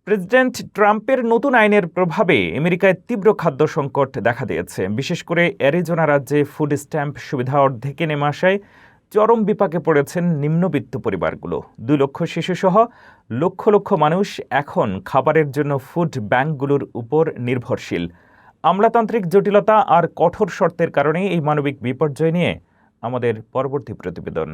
President ট্রাম্পের নতুন আইনের প্রভাবে আমেরিকায় তীব্র খাদ্য সংকট দেখা দিয়েছে। বিশেষ করে অ্যারিজোনা রাজ্যে ফুড স্ট্যাম্প সুবিধা অর্ধেকে নেমে আসায় চরম বিপাকে পড়েছেন নিম্নবিত্ত পরিবারগুলো। 2 লক্ষ শিশুসহ লক্ষ লক্ষ মানুষ এখন খাবারের জন্য ফুড ব্যাংকগুলোর উপর নির্ভরশীল। আমলাতান্ত্রিক জটিলতা আর কঠোর শর্তের কারণে এই মানবিক বিপর্যয় নিয়ে আমাদের পরবর্তী প্রতিবেদন।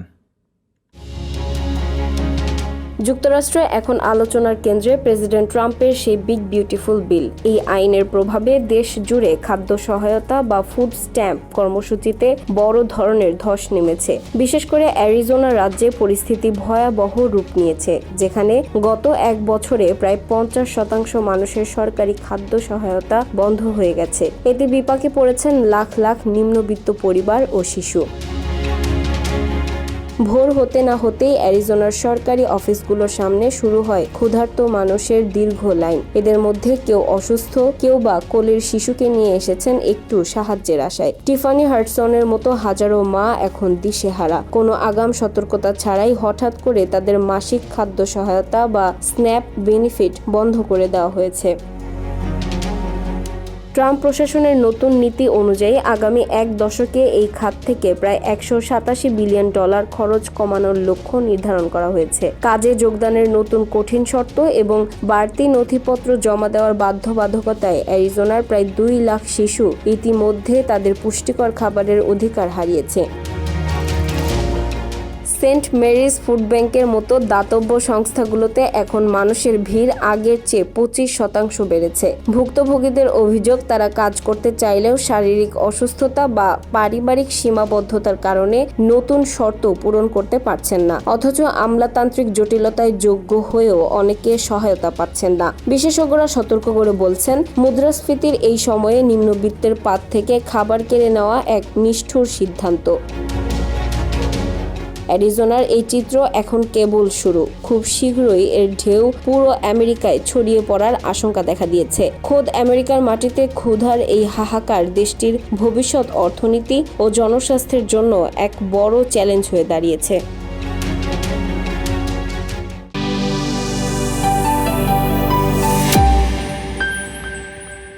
যুক্তরাষ্ট্রে এখন আলোচনার কেন্দ্রে প্রেসিডেন্ট ট্রাম্পের সেই বিগ বিউটিফুল বিল। এই আইনের প্রভাবে দেশ জুড়ে খাদ্য সহায়তা বা ফুড স্ট্যাম্প কর্মসূচিতে বড় ধরনের ধস নেমেছে। বিশেষ করে অ্যারিজোনা রাজ্যে পরিস্থিতি ভয়াবহ রূপ নিয়েছে, যেখানে গত 1 বছরে প্রায় 50% মানুষের সরকারি খাদ্য সহায়তা বন্ধ হয়ে গেছে। এতে বিপাকে পড়েছেন লাখ লাখ নিম্নবিত্ত পরিবার ও শিশু। ভোর হতে না হতেই অ্যারিজোনার সরকারি অফিসগুলোর সামনে শুরু হয় ক্ষুধার্ত মানুষের দীর্ঘ লাইন। এদের মধ্যে কেউ অসুস্থ, কেউ বা কোলের শিশুকে নিয়ে এসেছেন একটু সাহায্যের আশায়। টিফানি হাডসনের মতো হাজারো মা এখন দিশেহারা। কোনো আগাম সতর্কতা ছাড়াই হঠাৎ করে তাদের মাসিক খাদ্য সহায়তা বা স্ন্যাপ বেনিফিট বন্ধ করে দেওয়া হয়েছে। ট্রাম্প প্রশাসনের নতুন নীতি অনুযায়ী আগামী 1 দশকে এই খাত থেকে প্রায় $187 বিলিয়ন খরচ কমানোর লক্ষ্য নির্ধারণ করা হয়েছে। কাজে যোগদানের নতুন কঠিন শর্ত এবং বাড়তি নথিপত্র জমা দেওয়ার বাধ্যবাধকতায় অ্যারিজোনার প্রায় 2 লাখ শিশু ইতিমধ্যে তাদের পুষ্টিকর খাবারের অধিকার হারিয়েছে। সেন্ট মেরিজ ফুড ব্যাংকের মতো দাতব্য সংস্থাগুলোতে এখন মানুষের ভিড় আগের চেয়ে 25% বেড়েছে। ভুক্তভোগীদের অভিযোগ, তারা কাজ করতে চাইলেও শারীরিক অসুস্থতা বা পারিবারিক সীমাবদ্ধতার কারণে নতুন শর্ত পূরণ করতে পারছেন না। অথচ আমলাতান্ত্রিক জটিলতায় যোগ্য হয়েও অনেকে সহায়তা পাচ্ছেন না। বিশেষজ্ঞরা সতর্ক করে বলছেন, মুদ্রাস্ফীতির এই সময়ে নিম্নবিত্তের পাত থেকে খাবার কেড়ে নেওয়া এক নিষ্ঠুর সিদ্ধান্ত। অ্যারিজোনার এই চিত্র এখন কেবল শুরু। খুব শীঘ্রই এর ঢেউ পুরো আমেরিকায় ছড়িয়ে পড়ার আশঙ্কা দেখা দিয়েছে। খোদ আমেরিকার মাটিতে ক্ষুধার এই হাহাকার দেশটির ভবিষ্যৎ অর্থনীতি ও জনস্বাস্থ্যের জন্য এক বড় চ্যালেঞ্জ হয়ে দাঁড়িয়েছে।